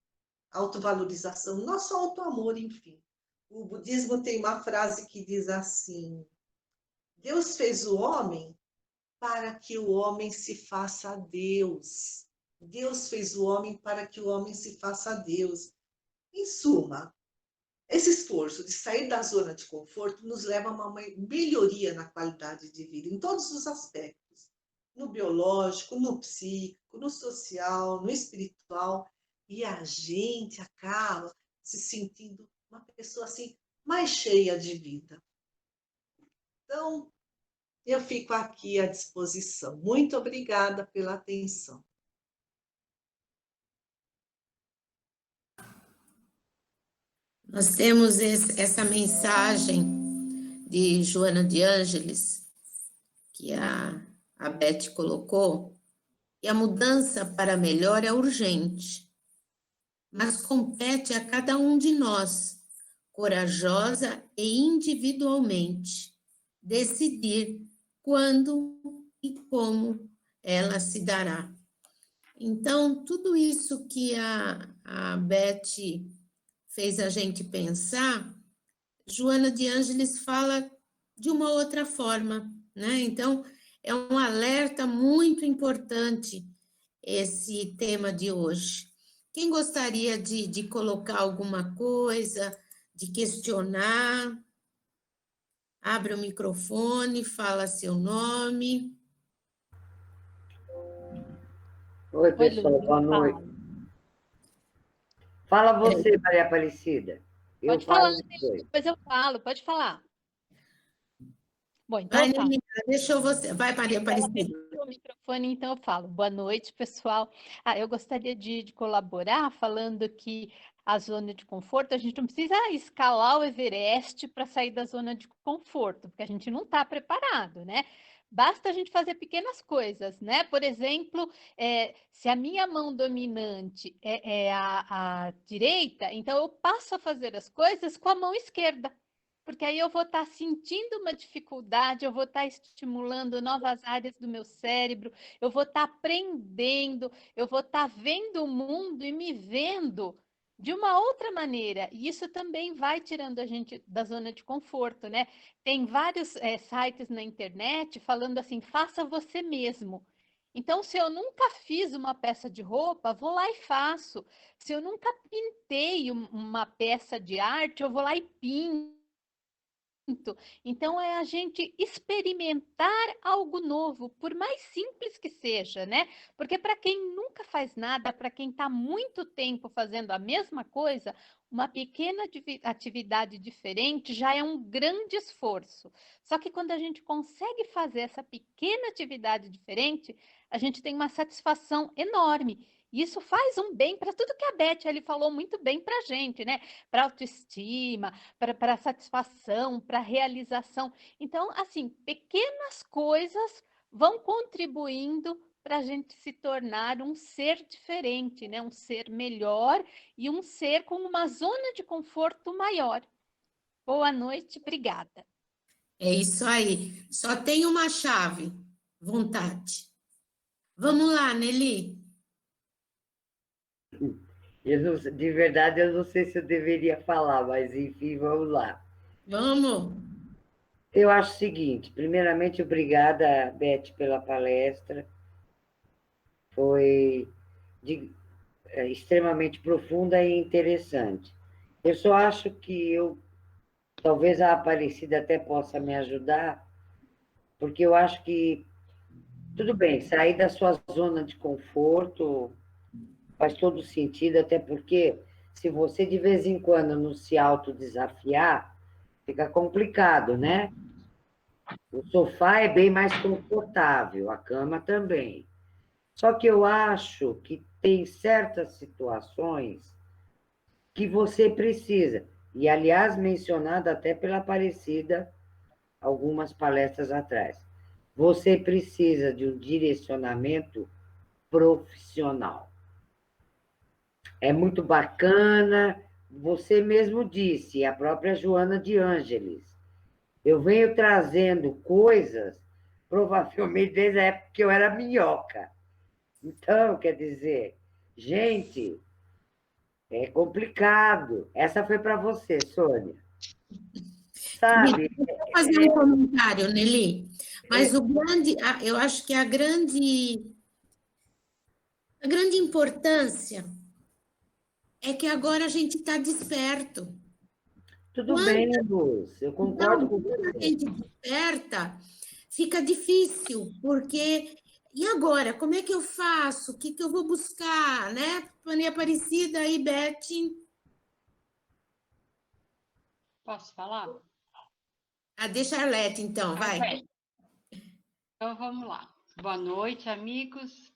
autovalorização, nosso autoamor, enfim. O budismo tem uma frase que diz assim: Deus fez o homem para que o homem se faça a Deus. Deus fez o homem para que o homem se faça a Deus. Em suma, esse esforço de sair da zona de conforto nos leva a uma melhoria na qualidade de vida, em todos os aspectos. No biológico, no psíquico, no social, no espiritual. E a gente acaba se sentindo uma pessoa assim, mais cheia de vida. Então, eu fico aqui à disposição. Muito obrigada pela atenção. Nós temos essa mensagem de Joana de Ângeles, que a Beth colocou, e a mudança para melhor é urgente, mas compete a cada um de nós, corajosa e individualmente, decidir quando e como ela se dará. Então, tudo isso que a Beth fez a gente pensar, Joana de Ângeles fala de uma outra forma, né? Então, é um alerta muito importante esse tema de hoje. Quem gostaria de colocar alguma coisa, de questionar? Abre o microfone, fala seu nome. Oi, pessoal, boa noite. Fala você, Maria Aparecida. Pode falar, depois eu falo, pode falar. Bom, então vai, eu falo. Deixa você. Vai, Maria Aparecida. O microfone, então eu falo. Boa noite, pessoal. Eu gostaria de colaborar falando que a zona de conforto, a gente não precisa escalar o Everest para sair da zona de conforto, porque a gente não está preparado, né? Basta a gente fazer pequenas coisas, né? Por exemplo, se a minha mão dominante é a direita, então eu passo a fazer as coisas com a mão esquerda, porque aí eu vou estar sentindo uma dificuldade, eu vou estar estimulando novas áreas do meu cérebro, eu vou estar aprendendo, eu vou estar vendo o mundo e me vendo de uma outra maneira. E isso também vai tirando a gente da zona de conforto, né? Tem vários sites na internet falando assim, faça você mesmo. Então, se eu nunca fiz uma peça de roupa, vou lá e faço. Se eu nunca pintei uma peça de arte, eu vou lá e pinto. Então, é a gente experimentar algo novo, por mais simples que seja, né? Porque para quem nunca faz nada, para quem está muito tempo fazendo a mesma coisa, uma pequena atividade diferente já é um grande esforço. Só que quando a gente consegue fazer essa pequena atividade diferente, a gente tem uma satisfação enorme. E isso faz um bem para tudo que a Beth ele falou muito bem para a gente, né? Para autoestima, para satisfação, para realização. Então, assim, pequenas coisas vão contribuindo para a gente se tornar um ser diferente, né? Um ser melhor e um ser com uma zona de conforto maior. Boa noite, obrigada. É isso aí. Só tem uma chave: vontade. Vamos lá, Nelly. De verdade, eu não sei se eu deveria falar, mas enfim, vamos lá. Vamos. Eu acho o seguinte, primeiramente, obrigada, Beth, pela palestra. Foi extremamente profunda e interessante. Eu só acho que talvez a Aparecida até possa me ajudar, porque eu acho que, tudo bem, sair da sua zona de conforto faz todo sentido, até porque se você de vez em quando não se autodesafiar, fica complicado, né? O sofá é bem mais confortável, a cama também. Só que eu acho que tem certas situações que você precisa, e aliás, mencionado até pela Aparecida algumas palestras atrás, você precisa de um direcionamento profissional. É muito bacana, você mesmo disse, a própria Joana de Ângeles. Eu venho trazendo coisas provavelmente desde a época que eu era minhoca. Então, quer dizer, gente, é complicado. Essa foi para você, Sônia. Sabe? Deixa eu fazer um comentário, Nelly. Mas eu acho que a grande importância é que agora a gente está desperto. Tudo bem, Quando, Luz, eu concordo então, com quando a você. gente desperta, fica difícil, porque e agora? Como é que eu faço? O que que eu vou buscar, né? Maria Aparecida e Beth. Posso falar? Deixa a Arlete, então, vai. Ok. Então vamos lá. Boa noite, amigos.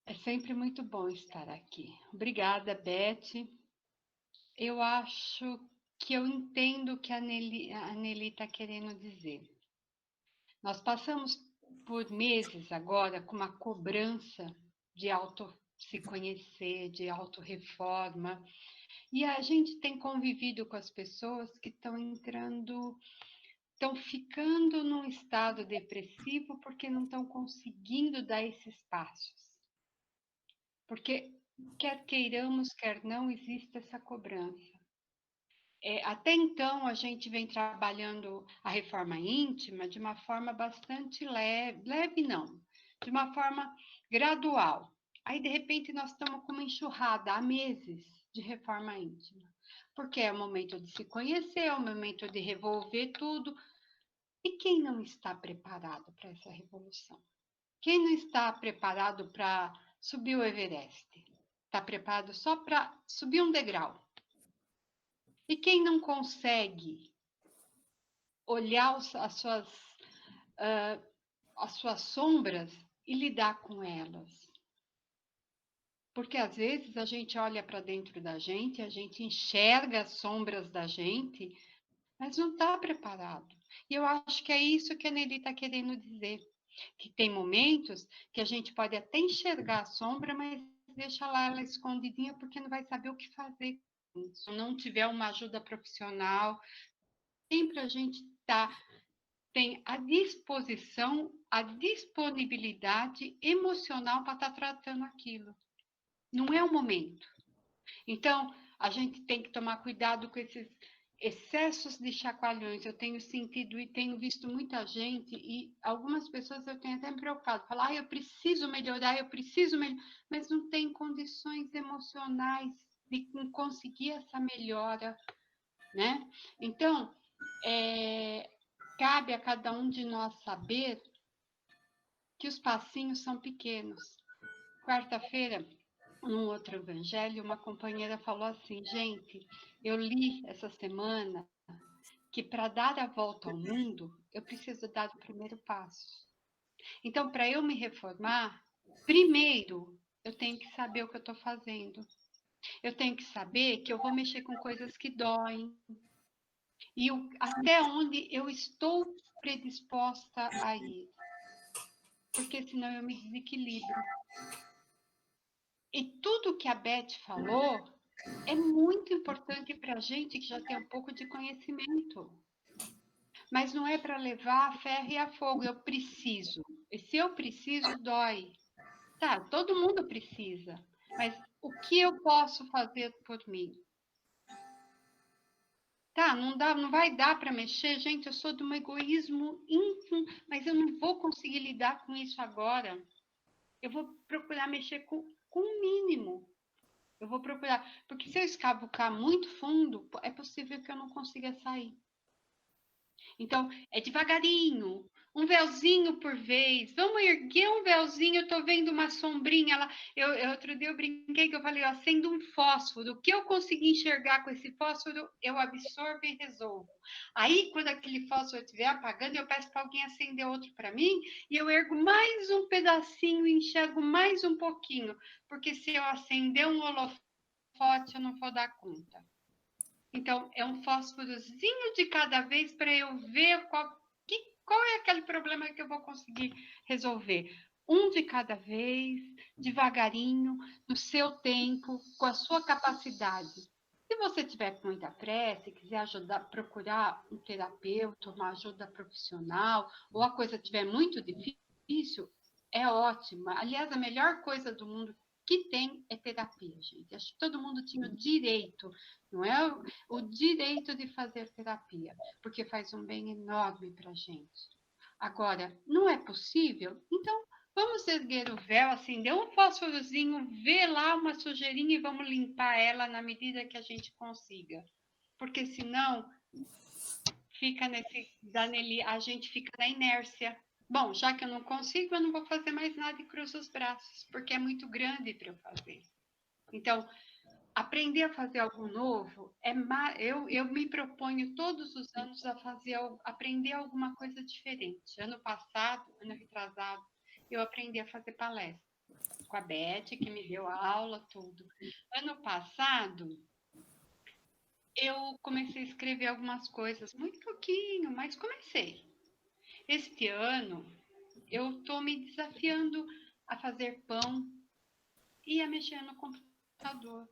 É sempre muito bom estar aqui. Obrigada, Beth. Eu acho que eu entendo o que a Nelly está querendo dizer. Nós passamos por meses agora com uma cobrança de se conhecer, de autorreforma, e a gente tem convivido com as pessoas que estão ficando num estado depressivo porque não estão conseguindo dar esses passos. Porque, quer queiramos, quer não, existe essa cobrança. Até então, a gente vem trabalhando a reforma íntima de uma forma bastante leve não, de uma forma gradual. Aí, de repente, nós estamos com uma enxurrada há meses de reforma íntima. Porque é o momento de se conhecer, é o momento de revolver tudo. E quem não está preparado para essa revolução? Quem não está preparado para subir o Everest? Está preparado só para subir um degrau. E quem não consegue olhar as suas sombras e lidar com elas? Porque às vezes a gente olha para dentro da gente, a gente enxerga as sombras da gente, mas não está preparado. E eu acho que é isso que a Nelly está querendo dizer. Que tem momentos que a gente pode até enxergar a sombra, mas deixa lá ela escondidinha porque não vai saber o que fazer. Se não tiver uma ajuda profissional, sempre a gente tem a disposição, a disponibilidade emocional para estar tratando aquilo. Não é o momento. Então, a gente tem que tomar cuidado com esses excessos de chacoalhões. Eu tenho sentido e tenho visto muita gente, e algumas pessoas eu tenho até me preocupado, falar, eu preciso melhorar, mas não tem condições emocionais de conseguir essa melhora, né? Então, cabe a cada um de nós saber que os passinhos são pequenos. Quarta-feira, num outro evangelho, uma companheira falou assim, gente, eu li essa semana que para dar a volta ao mundo, eu preciso dar o primeiro passo. Então, para eu me reformar, primeiro, eu tenho que saber o que eu estou fazendo. Eu tenho que saber que eu vou mexer com coisas que doem. E até onde eu estou predisposta a ir. Porque senão eu me desequilibro. E tudo que a Beth falou é muito importante para a gente que já tem um pouco de conhecimento. Mas não é para levar a ferro e a fogo. Eu preciso. E se eu preciso, dói. Tá, todo mundo precisa. Mas o que eu posso fazer por mim? Tá, não vai dar para mexer. Gente, eu sou de um egoísmo íntimo, mas eu não vou conseguir lidar com isso agora. Eu vou procurar mexer com o mínimo. Eu vou procurar, porque se eu escavucar muito fundo, é possível que eu não consiga sair. Então, é devagarinho, um véuzinho por vez. Vamos erguer um véuzinho, eu tô vendo uma sombrinha lá. Outro dia eu brinquei que eu falei, eu acendo um fósforo. O que eu conseguir enxergar com esse fósforo, eu absorvo e resolvo. Aí, quando aquele fósforo estiver apagando, eu peço para alguém acender outro para mim e eu ergo mais um pedacinho e enxergo mais um pouquinho. Porque se eu acender um holofote, eu não vou dar conta. Então, é um fósforozinho de cada vez para eu ver qual é aquele problema que eu vou conseguir resolver. Um de cada vez, devagarinho, no seu tempo, com a sua capacidade. E você tiver com muita pressa e quiser ajudar, procurar um terapeuta, uma ajuda profissional, ou a coisa estiver muito difícil, é ótimo. Aliás, a melhor coisa do mundo que tem é terapia, gente. Acho que todo mundo tinha o direito, não é? O direito de fazer terapia, porque faz um bem enorme para a gente. Agora, não é possível? Então, vamos erguer o véu, acender um fósforozinho, ver lá uma sujeirinha e vamos limpar ela na medida que a gente consiga. Porque senão, a gente fica na inércia. Bom, já que eu não consigo, eu não vou fazer mais nada e cruzo os braços, porque é muito grande para eu fazer. Então, aprender a fazer algo novo, eu me proponho todos os anos a aprender alguma coisa diferente. Ano passado, ano retrasado, eu aprendi a fazer palestra com a Beth, que me deu a aula, tudo. Ano passado, eu comecei a escrever algumas coisas, muito pouquinho, mas comecei. Este ano, eu estou me desafiando a fazer pão e a mexer no computador.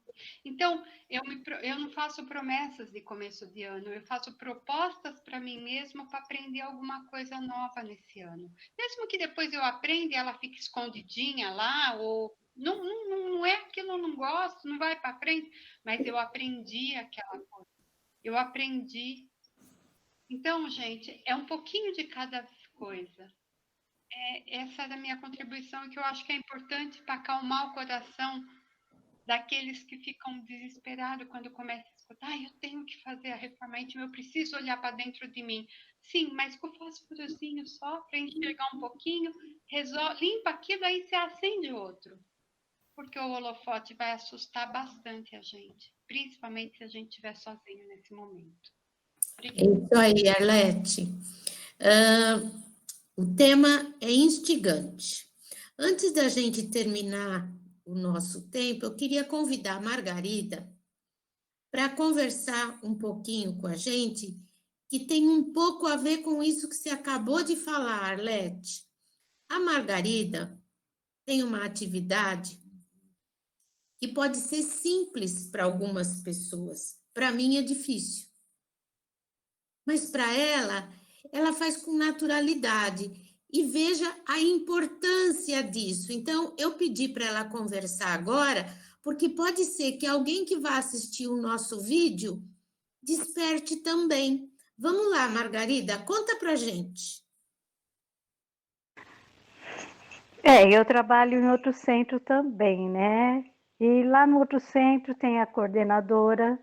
Então, eu não faço promessas de começo de ano, eu faço propostas para mim mesma para aprender alguma coisa nova nesse ano. Mesmo que depois eu aprenda e ela fique escondidinha lá, ou não é aquilo, eu não gosto, não vai para frente, mas eu aprendi aquela coisa. Eu aprendi. Então, gente, é um pouquinho de cada coisa. Essa era a minha contribuição, que eu acho que é importante para acalmar o coração daqueles que ficam desesperados quando começam a escutar, eu tenho que fazer a reforma íntima, eu preciso olhar para dentro de mim. Sim, mas com o fósforozinho só, para enxergar um pouquinho, limpa aquilo, aí você acende outro. Porque o holofote vai assustar bastante a gente, principalmente se a gente estiver sozinho nesse momento. É isso aí, Arlete. O tema é instigante. Antes da gente terminar o nosso tempo, eu queria convidar a Margarida para conversar um pouquinho com a gente, que tem um pouco a ver com isso que você acabou de falar, Arlete. A Margarida tem uma atividade que pode ser simples para algumas pessoas. Para mim é difícil. Mas para ela faz com naturalidade. E veja a importância disso. Então, eu pedi para ela conversar agora, porque pode ser que alguém que vá assistir o nosso vídeo desperte também. Vamos lá, Margarida, conta para gente. Eu trabalho em outro centro também, né? E lá no outro centro tem a coordenadora,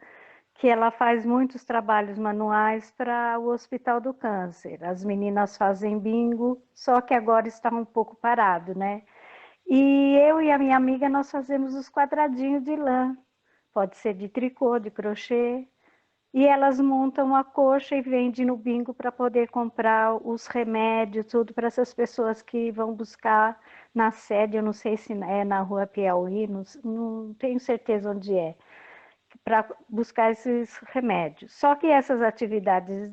que ela faz muitos trabalhos manuais para o Hospital do Câncer. As meninas fazem bingo, só que agora está um pouco parado, né? E eu e a minha amiga, nós fazemos os quadradinhos de lã. Pode ser de tricô, de crochê. E elas montam a coxa e vendem no bingo para poder comprar os remédios, tudo para essas pessoas que vão buscar na sede, eu não sei se é na Rua Piauí, não tenho certeza onde é, para buscar esses remédios. Só que essas atividades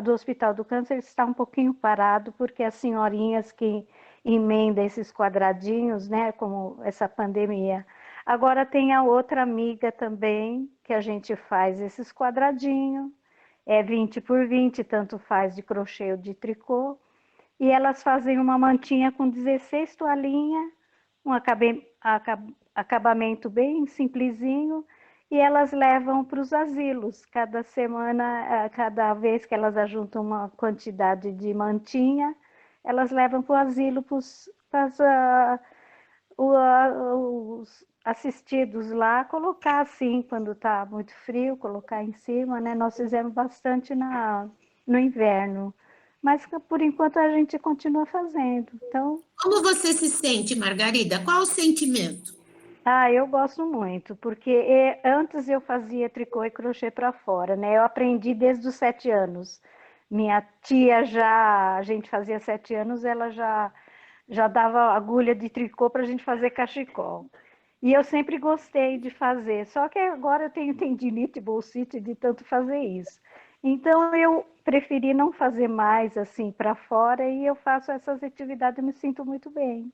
do Hospital do Câncer estão um pouquinho parado, porque as senhorinhas que emendam esses quadradinhos, né, como essa pandemia. Agora tem a outra amiga também, que a gente faz esses quadradinhos, 20 por 20, tanto faz de crochê ou de tricô, e elas fazem uma mantinha com 16 toalhinhas, um acabamento bem simplesinho, e elas levam para os asilos. Cada semana, cada vez que elas ajuntam uma quantidade de mantinha, elas levam para o asilo, para os assistidos lá, colocar assim, quando está muito frio, colocar em cima, né? Nós fizemos bastante no inverno, mas por enquanto a gente continua fazendo. Então, como você se sente, Margarida? Qual o sentimento? eu gosto muito, porque antes eu fazia tricô e crochê para fora, né? Eu aprendi desde os 7 anos. Minha tia a gente fazia 7 anos, ela já dava agulha de tricô para a gente fazer cachecol. E eu sempre gostei de fazer, só que agora eu tenho tendinite, bolsite de tanto fazer isso. Então eu preferi não fazer mais assim para fora e eu faço essas atividades e me sinto muito bem.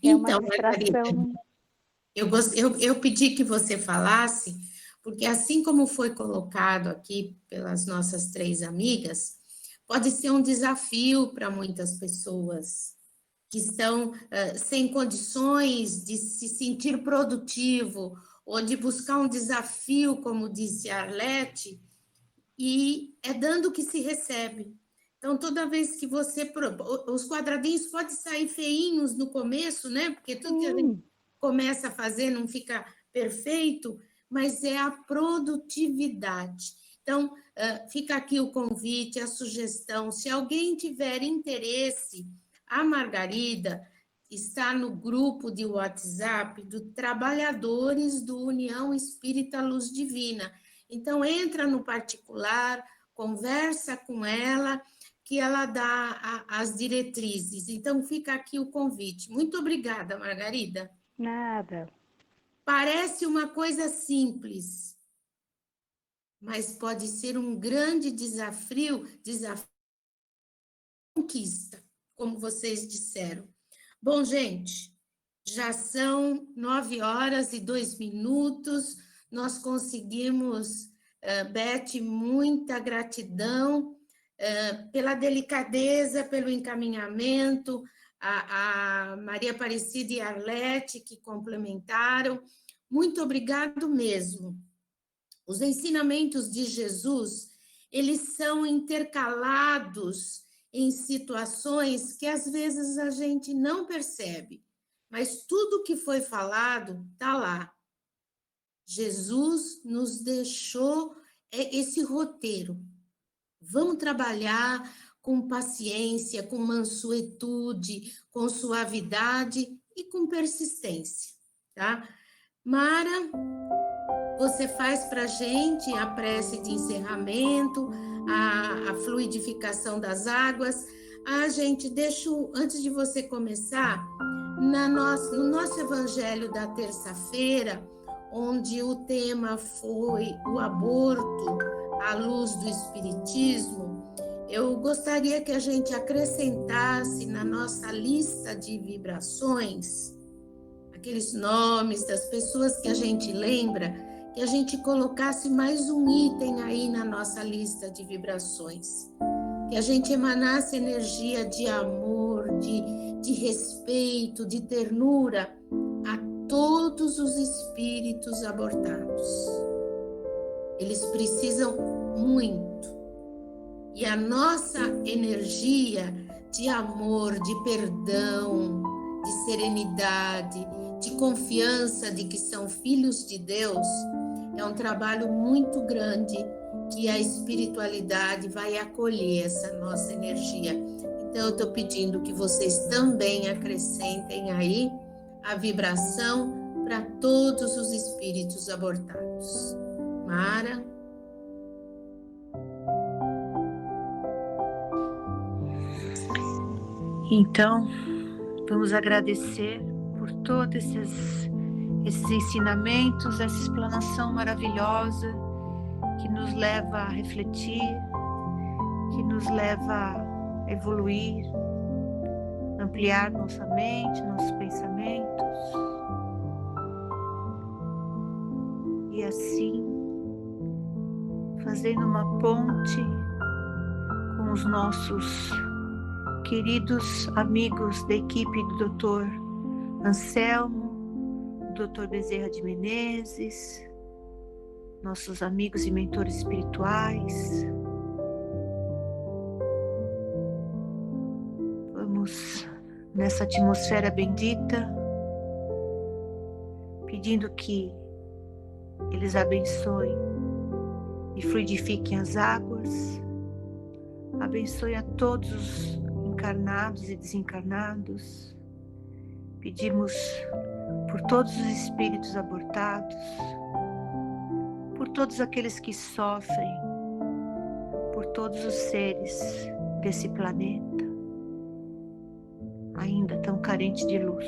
É uma Então, distração. Margarida, eu pedi que você falasse, porque assim como foi colocado aqui pelas nossas 3 amigas, pode ser um desafio para muitas pessoas que estão sem condições de se sentir produtivo ou de buscar um desafio, como disse a Arlete, e é dando que se recebe. Então, toda vez que você... Os quadradinhos podem sair feinhos no começo, né? Porque tudo que a gente começa a fazer não fica perfeito, mas é a produtividade. Então, fica aqui o convite, a sugestão. Se alguém tiver interesse, a Margarida está no grupo de WhatsApp do Trabalhadores do União Espírita Luz Divina. Então, entra no particular, conversa com ela, que ela dá as diretrizes. Então, fica aqui o convite. Muito obrigada, Margarida. Nada. Parece uma coisa simples, mas pode ser um grande desafio, conquista, como vocês disseram. Bom, gente, já são 9h02, nós conseguimos, Beth, muita gratidão pela delicadeza, pelo encaminhamento, a Maria Aparecida e a Arlete, que complementaram. Muito obrigado mesmo. Os ensinamentos de Jesus, eles são intercalados em situações que às vezes a gente não percebe, mas tudo que foi falado está lá. Jesus nos deixou esse roteiro. Vamos trabalhar com paciência, com mansuetude, com suavidade e com persistência, tá? Mara, você faz para a gente a prece de encerramento, a fluidificação das águas. A gente deixa, antes de você começar, no nosso evangelho da terça-feira, onde o tema foi o aborto à luz do Espiritismo, eu gostaria que a gente acrescentasse na nossa lista de vibrações, aqueles nomes das pessoas que a gente lembra, que a gente colocasse mais um item aí na nossa lista de vibrações, que a gente emanasse energia de amor, de respeito, de ternura a todos os espíritos abortados. Eles precisam muito. E a nossa energia de amor, de perdão, de serenidade, de confiança de que são filhos de Deus, é um trabalho muito grande que a espiritualidade vai acolher essa nossa energia. Então, eu estou pedindo que vocês também acrescentem aí a vibração para todos os espíritos abortados. Mara? Então, vamos agradecer por todos esses ensinamentos, essa explanação maravilhosa que nos leva a refletir, que nos leva a evoluir, ampliar nossa mente, nossos pensamentos. E assim, fazendo uma ponte com os nossos queridos amigos da equipe do Dr. Anselmo, Dr. Bezerra de Menezes, nossos amigos e mentores espirituais. Vamos nessa atmosfera bendita, pedindo que eles abençoem e fluidifiquem as águas, abençoe a todos os encarnados e desencarnados. Pedimos por todos os espíritos abortados, por todos aqueles que sofrem, por todos os seres desse planeta, ainda tão carente de luz.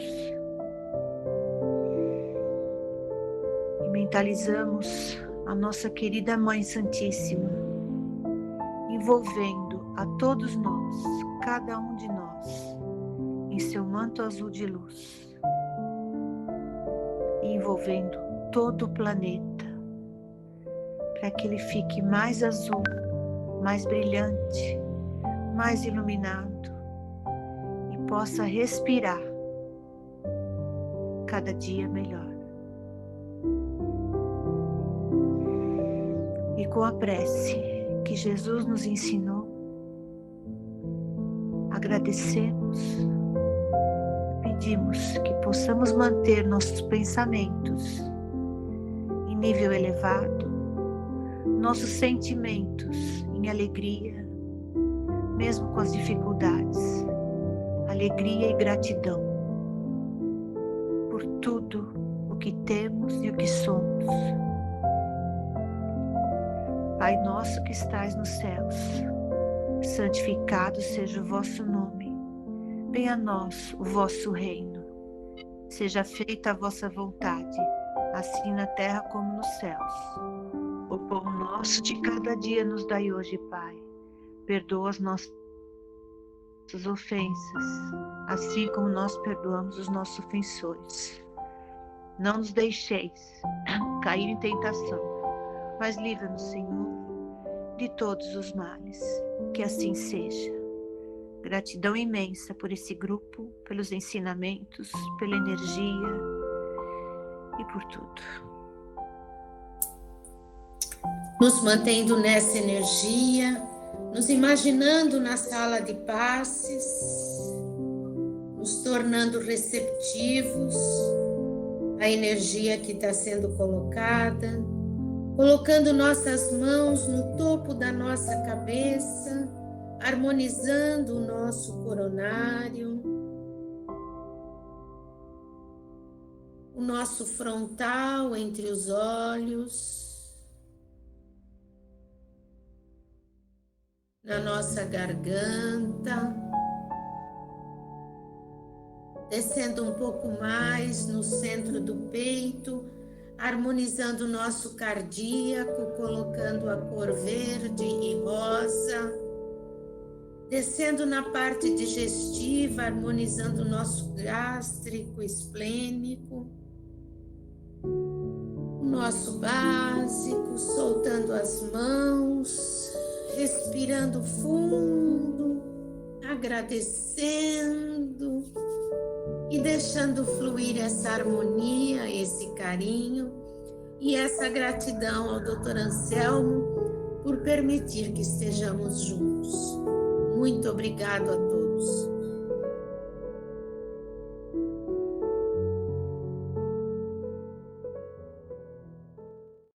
E mentalizamos a nossa querida Mãe Santíssima, envolvendo a todos nós, cada um de nós, em seu manto azul de luz, e envolvendo todo o planeta para que ele fique mais azul, mais brilhante, mais iluminado e possa respirar cada dia melhor. E com a prece que Jesus nos ensinou, agradecemos, pedimos que possamos manter nossos pensamentos em nível elevado, nossos sentimentos em alegria, mesmo com as dificuldades, alegria e gratidão por tudo o que temos e o que somos. Pai nosso que estais nos céus, santificado seja o vosso nome. Venha a nós o vosso reino. Seja feita a vossa vontade, assim na terra como nos céus. O pão nosso de cada dia nos dai hoje, Pai. Perdoa as nossas ofensas, assim como nós perdoamos os nossos ofensores. Não nos deixeis cair em tentação, mas livra-nos, Senhor, de todos os males. Que assim seja. Gratidão imensa por esse grupo, pelos ensinamentos, pela energia e por tudo. Nos mantendo nessa energia, nos imaginando na sala de passes, nos tornando receptivos à energia que está sendo colocada, colocando nossas mãos no topo da nossa cabeça, harmonizando o nosso coronário, o nosso frontal entre os olhos, na nossa garganta, descendo um pouco mais no centro do peito, harmonizando o nosso cardíaco, colocando a cor verde e rosa, descendo na parte digestiva, harmonizando o nosso gástrico, esplênico, o nosso básico, soltando as mãos, respirando fundo, agradecendo e deixando fluir essa harmonia, esse carinho e essa gratidão ao Dr. Anselmo por permitir que estejamos juntos. Muito obrigado a todos.